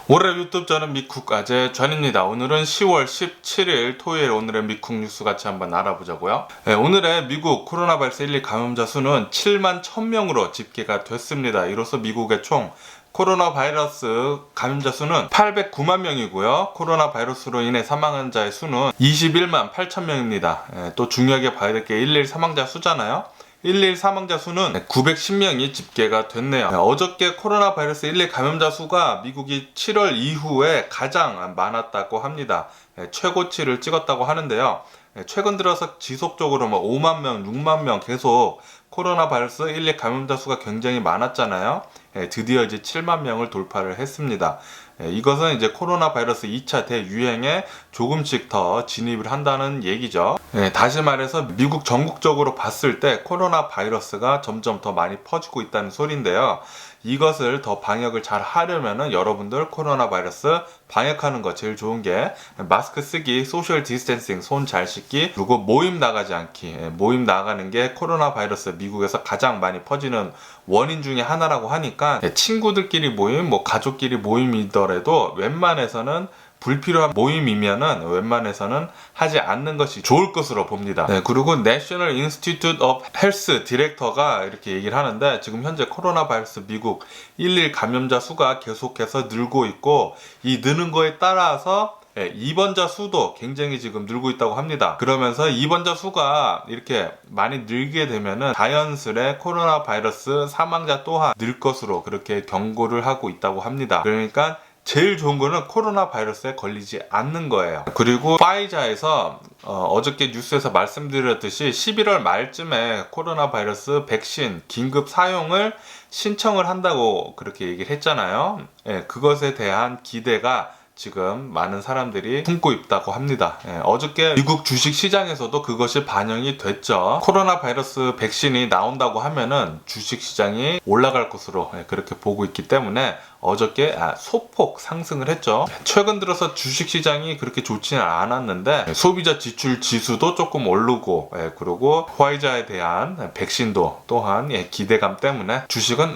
올해 유튜브 저는 미쿡 아재 전입니다. 오늘은 10월 17일 토요일 오늘의 미쿡 뉴스 같이 한번 알아보자고요. 오늘의 미국 코로나 바이러스 1, 2 감염자 수는 7만 1000명으로 집계가 됐습니다. 이로써 미국의 총 코로나 바이러스 감염자 수는 809만 명이고요. 코로나 바이러스로 인해 사망한 자의 수는 21만 8천 명입니다. 또 중요하게 봐야 될 게 1일 사망자 수잖아요. 1일 사망자 수는 910명이 집계가 됐네요. 어저께 코로나 바이러스 1일 감염자 수가 미국이 7월 이후에 가장 많았다고 합니다. 최고치를 찍었다고 하는데요. 최근 들어서 지속적으로 5만 명, 6만 명 계속 코로나 바이러스 1일 감염자 수가 굉장히 많았잖아요. 드디어 이제 7만 명을 돌파를 했습니다. 이것은 이제 코로나 바이러스 2차 대유행에 조금씩 더 진입을 한다는 얘기죠. 다시 말해서 미국 전국적으로 봤을 때 코로나 바이러스가 점점 더 많이 퍼지고 있다는 소리인데요. 이것을 더 방역을 잘 하려면은 여러분들 코로나 바이러스 방역하는 거 제일 좋은 게 마스크 쓰기, 소셜 디스텐싱, 손 잘 씻기, 그리고 모임 나가지 않기. 모임 나가는 게 코로나 바이러스 미국에서 가장 많이 퍼지는 원인 중에 하나라고 하니까 친구들끼리 모임, 가족끼리 모임이더라도 웬만해서는 불필요한 모임이면은 웬만해서는 하지 않는 것이 좋을 것으로 봅니다. 그리고 National Institute of Health 디렉터가 이렇게 얘기를 하는데 지금 현재 코로나 바이러스 미국 1일 감염자 수가 계속해서 늘고 있고 이 느는 거에 따라서 입원자 수도 굉장히 지금 늘고 있다고 합니다. 그러면서 입원자 수가 이렇게 많이 늘게 되면은 자연스레 코로나 바이러스 사망자 또한 늘 것으로 그렇게 경고를 하고 있다고 합니다. 그러니까 제일 좋은 거는 코로나 바이러스에 걸리지 않는 거예요. 그리고 파이자에서 어저께 뉴스에서 말씀드렸듯이 11월 말쯤에 코로나 바이러스 백신 긴급 사용을 신청을 한다고 그렇게 얘기를 했잖아요. 그것에 대한 기대가 지금 많은 사람들이 품고 있다고 합니다. 어저께 미국 주식 시장에서도 그것이 반영이 됐죠. 코로나 바이러스 백신이 나온다고 하면은 주식 시장이 올라갈 것으로 그렇게 보고 있기 때문에 어저께 소폭 상승을 했죠. 최근 들어서 주식 시장이 그렇게 좋지는 않았는데 소비자 지출 지수도 조금 오르고 그리고 화이자에 대한 백신도 또한 기대감 때문에 주식은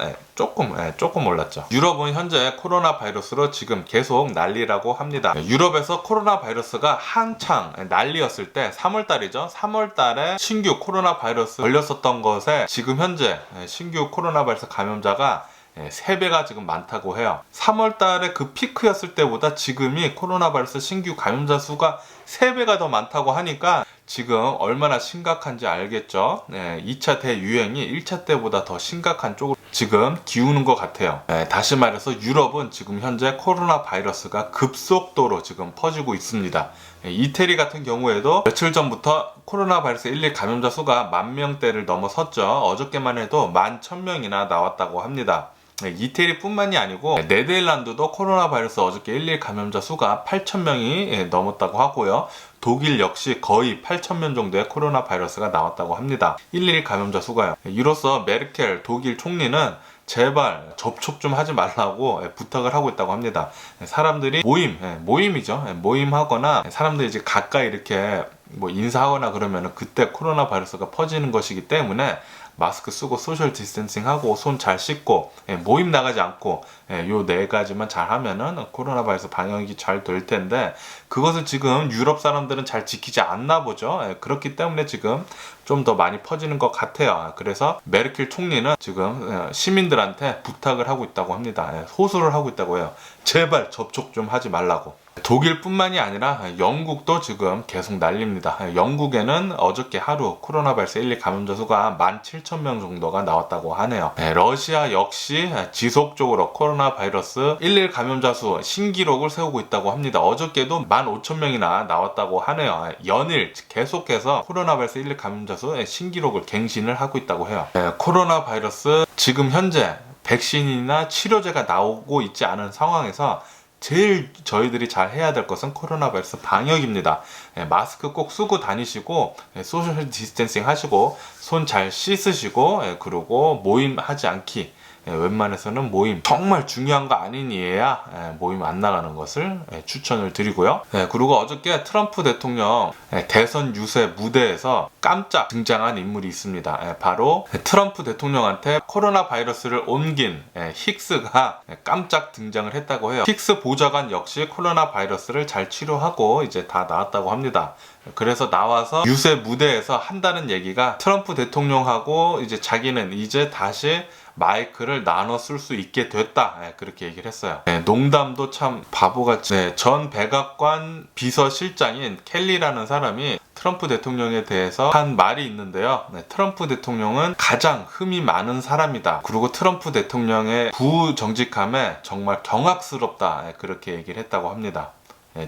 조금 올랐죠. 유럽은 현재 코로나 바이러스로 지금 계속 난리라고 합니다. 유럽에서 코로나 바이러스가 한창 난리였을 때 3월달이죠. 3월달에 신규 코로나 바이러스 걸렸었던 것에 지금 현재 신규 코로나 바이러스 감염자가 3배가 지금 많다고 해요. 3월달에 그 피크였을 때보다 지금이 코로나 바이러스 신규 감염자 수가 3배가 더 많다고 하니까 지금 얼마나 심각한지 알겠죠. 2차 대유행이 1차 때보다 더 심각한 쪽으로 지금 기우는 것 같아요. 다시 말해서 유럽은 지금 현재 코로나 바이러스가 급속도로 지금 퍼지고 있습니다. 이태리 같은 경우에도 며칠 전부터 코로나 바이러스 1일 감염자 수가 10,000명대를 넘어섰죠. 어저께만 해도 11,000명이나 나왔다고 합니다. 이태리뿐만이 아니고 네덜란드도 코로나 바이러스 어저께 1일 감염자 수가 8,000명이 넘었다고 하고요. 독일 역시 거의 8,000명 정도의 코로나 바이러스가 나왔다고 합니다. 1일 감염자 수가요. 이로써 메르켈 독일 총리는 제발 접촉 좀 하지 말라고 부탁을 하고 있다고 합니다. 사람들이 모임이죠. 모임하거나 사람들이 이제 가까이 이렇게 인사하거나 그러면 그때 코로나 바이러스가 퍼지는 것이기 때문에 마스크 쓰고 소셜 디스텐싱 하고 손 잘 씻고 모임 나가지 않고 요 4가지만 잘 하면은 코로나 바이러스 방역이 잘 될 텐데 그것을 지금 유럽 사람들은 잘 지키지 않나 보죠. 그렇기 때문에 지금 좀 더 많이 퍼지는 것 같아요. 그래서 메르켈 총리는 지금 시민들한테 부탁을 하고 있다고 합니다. 호소를 하고 있다고 해요. 제발 접촉 좀 하지 말라고. 독일뿐만이 아니라 영국도 지금 계속 난립니다. 영국에는 어저께 하루 코로나 바이러스 1일 감염자 수가 17,000명 정도가 나왔다고 하네요. 러시아 역시 지속적으로 코로나 바이러스 1일 감염자 수 신기록을 세우고 있다고 합니다. 어저께도 15,000명이나 나왔다고 하네요. 연일 계속해서 코로나 바이러스 1일 감염자 수 신기록을 갱신을 하고 있다고 해요. 코로나 바이러스 지금 현재 백신이나 치료제가 나오고 있지 않은 상황에서 제일 저희들이 잘 해야 될 것은 코로나 바이러스 방역입니다. 마스크 꼭 쓰고 다니시고 소셜 디스텐싱 하시고 손 잘 씻으시고 그리고 모임 하지 않기 웬만해서는 모임 정말 중요한 거 아닌 이에야 모임 안 나가는 것을 추천을 드리고요. 그리고 어저께 트럼프 대통령 대선 유세 무대에서 깜짝 등장한 인물이 있습니다. 바로 트럼프 대통령한테 코로나 바이러스를 옮긴 힉스가 깜짝 등장을 했다고 해요. 힉스 보좌관 역시 코로나 바이러스를 잘 치료하고 이제 다 나았다고 합니다. 그래서 나와서 유세 무대에서 한다는 얘기가 트럼프 대통령하고 이제 자기는 이제 다시 마이크를 나눠 쓸 수 있게 됐다, 그렇게 얘기를 했어요. 농담도 참 바보같이 전 백악관 비서실장인 켈리라는 사람이 트럼프 대통령에 대해서 한 말이 있는데요. 트럼프 대통령은 가장 흠이 많은 사람이다. 그리고 트럼프 대통령의 부정직함에 정말 경악스럽다, 그렇게 얘기를 했다고 합니다.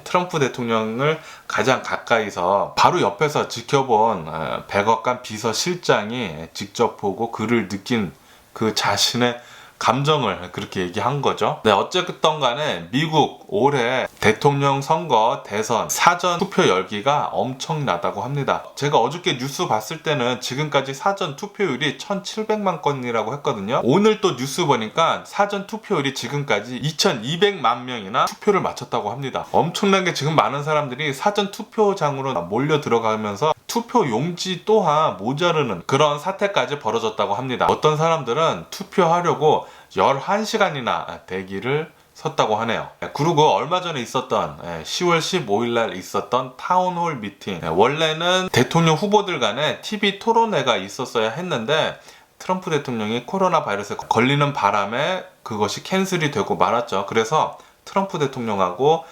트럼프 대통령을 가장 가까이서 바로 옆에서 지켜본 백악관 비서실장이 직접 보고 그를 느낀 그 자신의 감정을 그렇게 얘기한 거죠. 어쨌든 간에 미국 올해 대통령 선거 대선 사전 투표 열기가 엄청나다고 합니다. 제가 어저께 뉴스 봤을 때는 지금까지 사전 투표율이 1,700만 건이라고 했거든요. 오늘 또 뉴스 보니까 사전 투표율이 지금까지 2,200만 명이나 투표를 마쳤다고 합니다. 엄청나게 지금 많은 사람들이 사전 투표장으로 몰려 들어가면서 투표 용지 또한 모자르는 그런 사태까지 벌어졌다고 합니다. 어떤 사람들은 투표하려고 11시간이나 대기를 섰다고 하네요. 그리고 얼마 전에 있었던 10월 15일 날 있었던 타운홀 미팅, 원래는 대통령 후보들 간에 TV 토론회가 있었어야 했는데 트럼프 대통령이 코로나 바이러스에 걸리는 바람에 그것이 캔슬이 되고 말았죠. 그래서 트럼프 대통령하고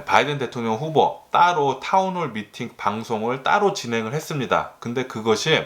바이든 대통령 후보 따로 타운홀 미팅 방송을 따로 진행을 했습니다. 근데 그것이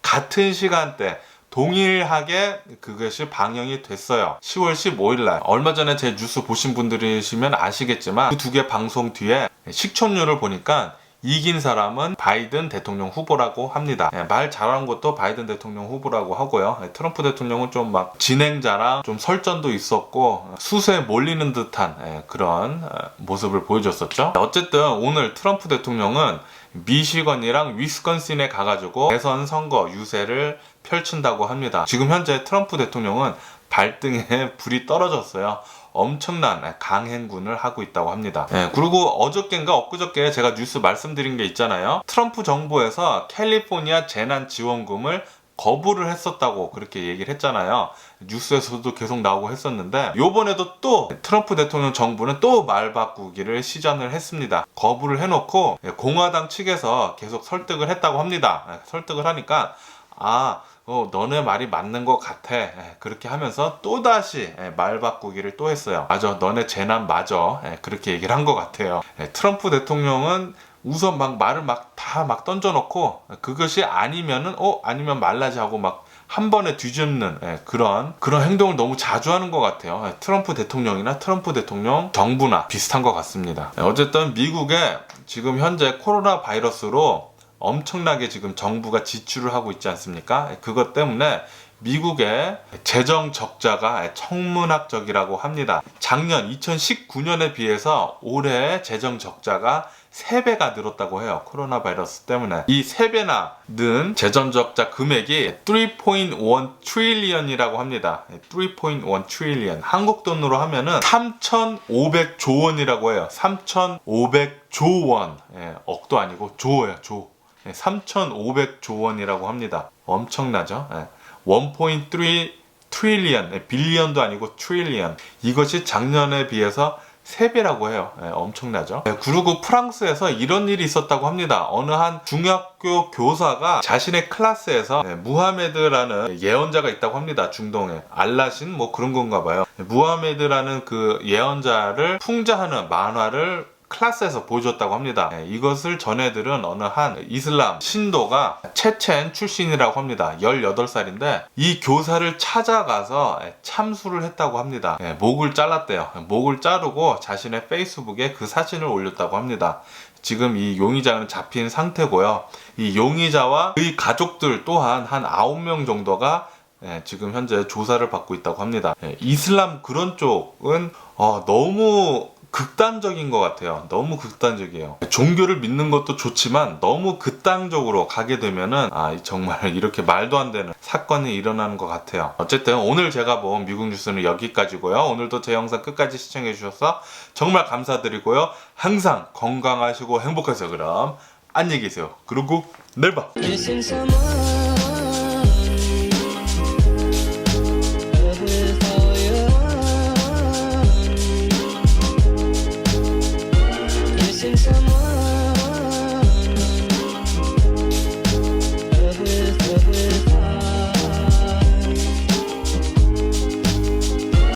같은 시간대 동일하게 그것이 방영이 됐어요. 10월 15일 날 얼마 전에 제 뉴스 보신 분들이시면 아시겠지만 그 두 개 방송 뒤에 시청률을 보니까 이긴 사람은 바이든 대통령 후보라고 합니다. 말 잘하는 것도 바이든 대통령 후보라고 하고요. 트럼프 대통령은 좀 막 진행자랑 좀 설전도 있었고 수세에 몰리는 듯한 그런 모습을 보여줬었죠. 어쨌든 오늘 트럼프 대통령은 미시건이랑 위스콘신에 가가지고 대선 선거 유세를 펼친다고 합니다. 지금 현재 트럼프 대통령은 발등에 불이 떨어졌어요. 엄청난 강행군을 하고 있다고 합니다. 그리고 어저께인가 엊그저께 제가 뉴스 말씀드린 게 있잖아요. 트럼프 정부에서 캘리포니아 재난지원금을 거부를 했었다고 그렇게 얘기를 했잖아요. 뉴스에서도 계속 나오고 했었는데 요번에도 또 트럼프 대통령 정부는 또 말 바꾸기를 시전을 했습니다. 거부를 해놓고 공화당 측에서 계속 설득을 했다고 합니다. 설득을 하니까 너네 말이 맞는 것 같아. 그렇게 하면서 또다시 말 바꾸기를 또 했어요. 맞아, 너네 재난 맞아. 그렇게 얘기를 한 것 같아요. 트럼프 대통령은 우선 막 말을 다 던져놓고 그것이 아니면은 아니면 말라지 하고 막 한 번에 뒤집는 그런 행동을 너무 자주 하는 것 같아요. 트럼프 대통령이나 트럼프 대통령 정부나 비슷한 것 같습니다. 어쨌든 미국에 지금 현재 코로나 바이러스로 엄청나게 지금 정부가 지출을 하고 있지 않습니까? 그것 때문에 미국의 재정 적자가 천문학적이라고 합니다. 작년 2019년에 비해서 올해 재정 적자가 3배가 늘었다고 해요. 코로나 바이러스 때문에. 이 3배나 는 재정 적자 금액이 3.1 트릴리언이라고 합니다. 3.1 트릴리언. 한국 돈으로 하면은 3,500조 원이라고 해요. 3,500조 원. 억도 아니고 조예요, 조. 3,500조 원이라고 합니다. 엄청나죠? 1.3 트릴리언, 빌리언도 아니고 트릴리언. 이것이 작년에 비해서 3배라고 해요. 엄청나죠? 그리고 프랑스에서 이런 일이 있었다고 합니다. 어느 한 중학교 교사가 자신의 클래스에서 무하메드라는 예언자가 있다고 합니다. 중동에. 알라신 뭐 그런 건가 봐요. 무하메드라는 그 예언자를 풍자하는 만화를 클래스에서 보여줬다고 합니다. 이것을 전해들은 어느 한 이슬람 신도가 체첸 출신이라고 합니다. 18살인데 이 교사를 찾아가서 참수를 했다고 합니다. 목을 잘랐대요. 목을 자르고 자신의 페이스북에 그 사진을 올렸다고 합니다. 지금 이 용의자는 잡힌 상태고요. 이 용의자와 그의 가족들 또한 한 9명 정도가 지금 현재 조사를 받고 있다고 합니다. 이슬람 그런 쪽은 너무 극단적인 것 같아요. 너무 극단적이에요. 종교를 믿는 것도 좋지만 너무 극단적으로 가게 되면은 정말 이렇게 말도 안 되는 사건이 일어나는 것 같아요. 어쨌든 오늘 제가 본 미국 뉴스는 여기까지고요. 오늘도 제 영상 끝까지 시청해 주셔서 정말 감사드리고요. 항상 건강하시고 행복하세요. 그럼 안녕히 계세요. 그리고 내일 봐.